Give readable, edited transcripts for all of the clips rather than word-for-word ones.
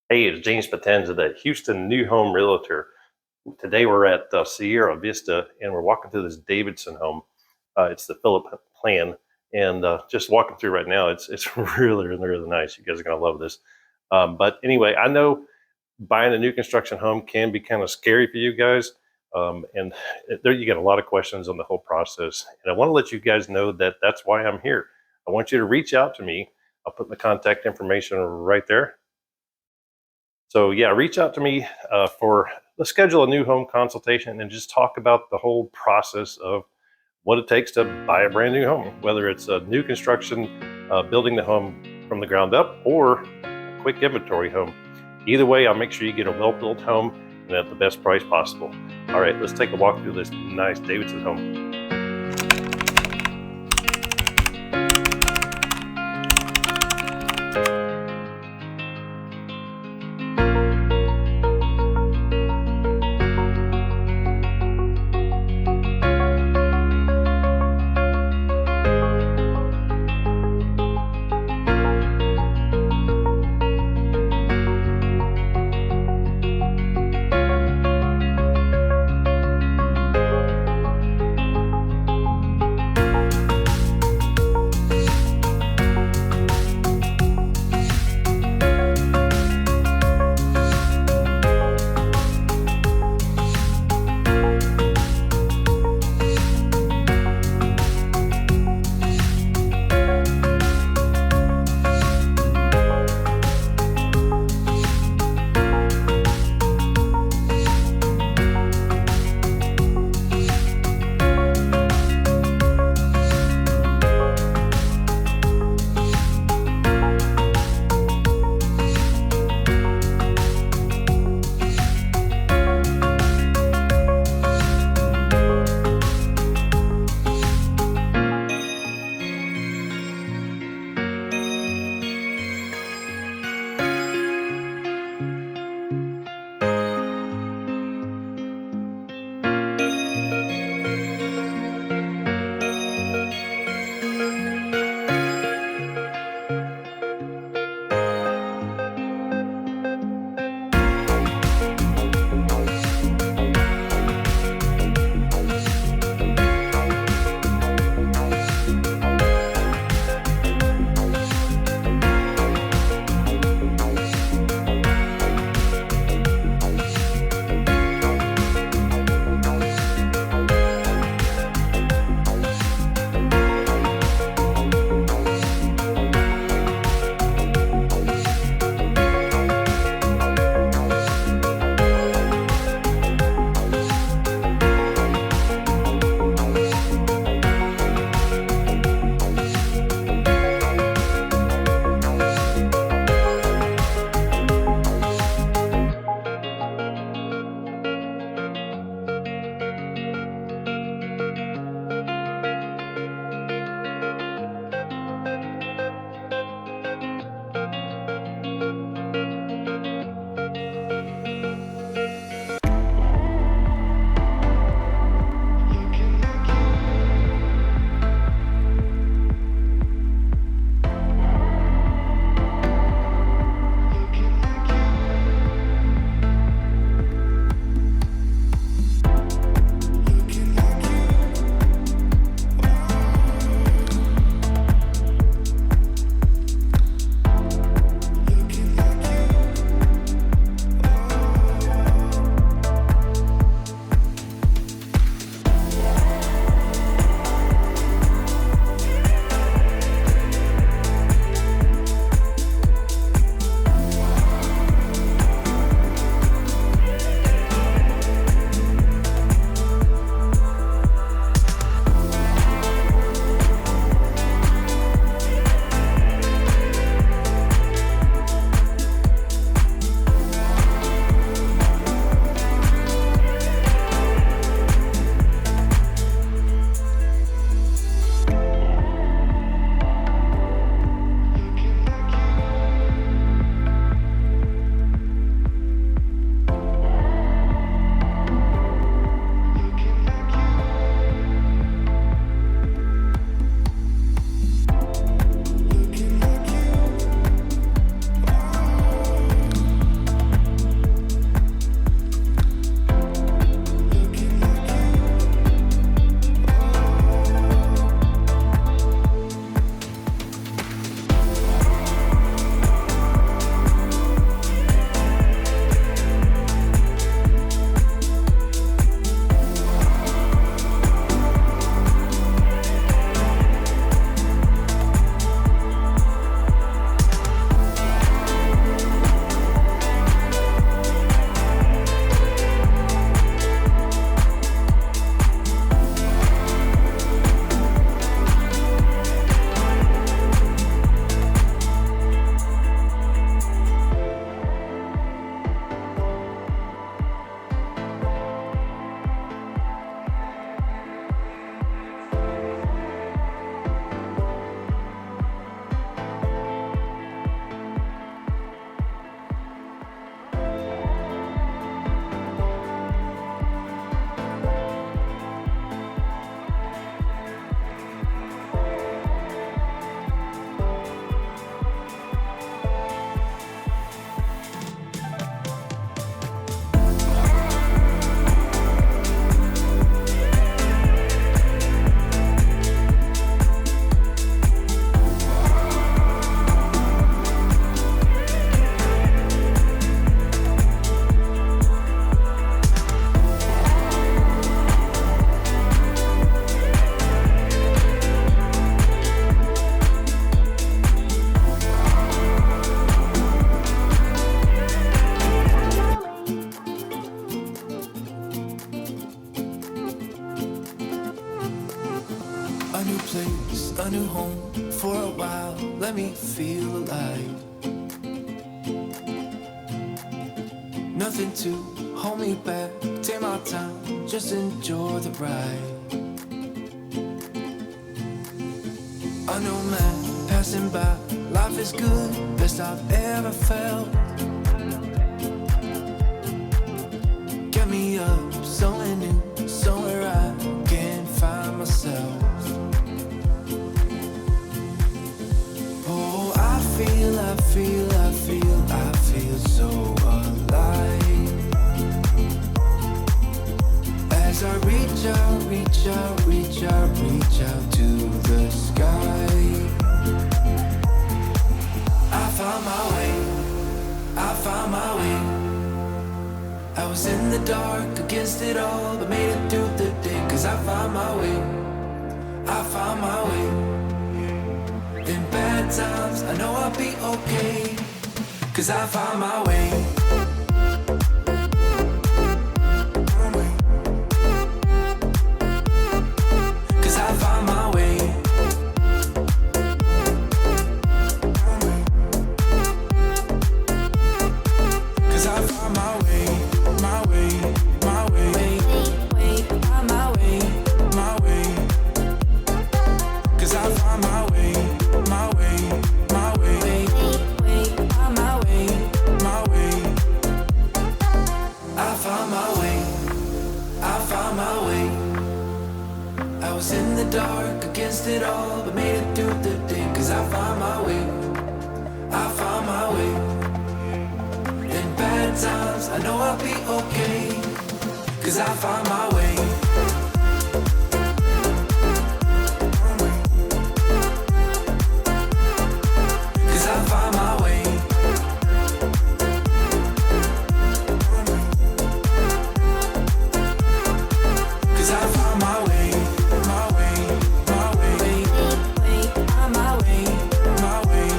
Hey, it's James Potenza, the Houston New Home Realtor. Today we're at Sierra Vista and we're walking through this Davidson home. It's the Philip plan, and just walking through right now, it's really nice. You guys are gonna love this. But anyway, I know buying a new construction home can be kind of scary for you guys, and there you get a lot of questions on the whole process. And I want to let you guys know that that's why I'm here. I want you to reach out to me. I'll put my contact information right there. So yeah, reach out to me for let's schedule a new home consultation and just talk about the whole process of what it takes to buy a brand new home, whether it's a new construction, building the home from the ground up, or a quick inventory home. Either way, I'll make sure you get a well-built home and at the best price possible. All right, let's take a walk through this nice Davidson home. me feel alive. Nothing to hold me back, take my time, just enjoy the ride. I know man, passing by, life is good, best I've ever felt. Get me up, somewhere new, somewhere I can find myself. Oh, I feel so alive. As I reach out to the sky. I found my way. I was in the dark against it all, but made it through the day. Cause I found my way. In bad times, I know I'll be okay. Cause I found my way. Cause I found my way. Cause I found my way. My way. My way. My way. My way. Cause I found my way. My way. My way. My way. My way. I found my way. I found my way. I was in the dark against it all, but made it through the day. Cause I found my way. I found my way. In bad times, I know I'll be okay. Cause I found my way. Cause I found my way. Cause I found my way. My way. My way. My way. My way.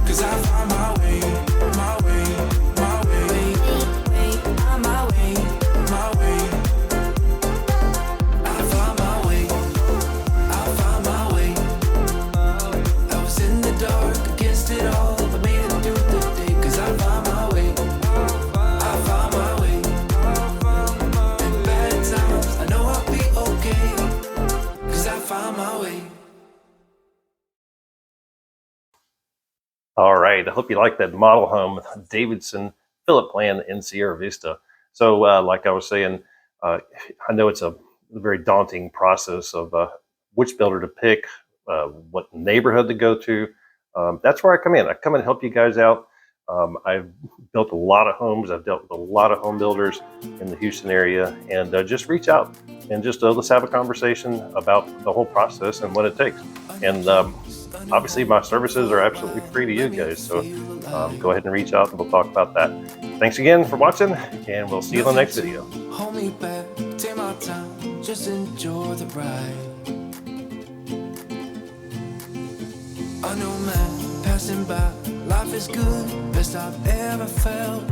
Cause I found my way. My way. My way. My way. My way. I found my way. I found my way. I was in the dark against it all, but made it through the day. Cause I found my way. I found my way. In bad times, I know I'll be okay. Cause I found my way. All right. I hope you like that model home, Davidson Phillip plan in Sierra Vista. So, like I was saying, I know it's a very daunting process of which builder to pick, what neighborhood to go to. That's where I come in. I come and help you guys out. I've built a lot of homes. I've dealt with a lot of home builders in the Houston area, and just reach out and just let's have a conversation about the whole process and what it takes. And obviously, my services are absolutely free to you guys. So go ahead and reach out, and we'll talk about that. Thanks again for watching, and we'll see you in the next video. Hold me back, take my time, just enjoy the ride. I know man, passing by, life is good, best I've ever felt.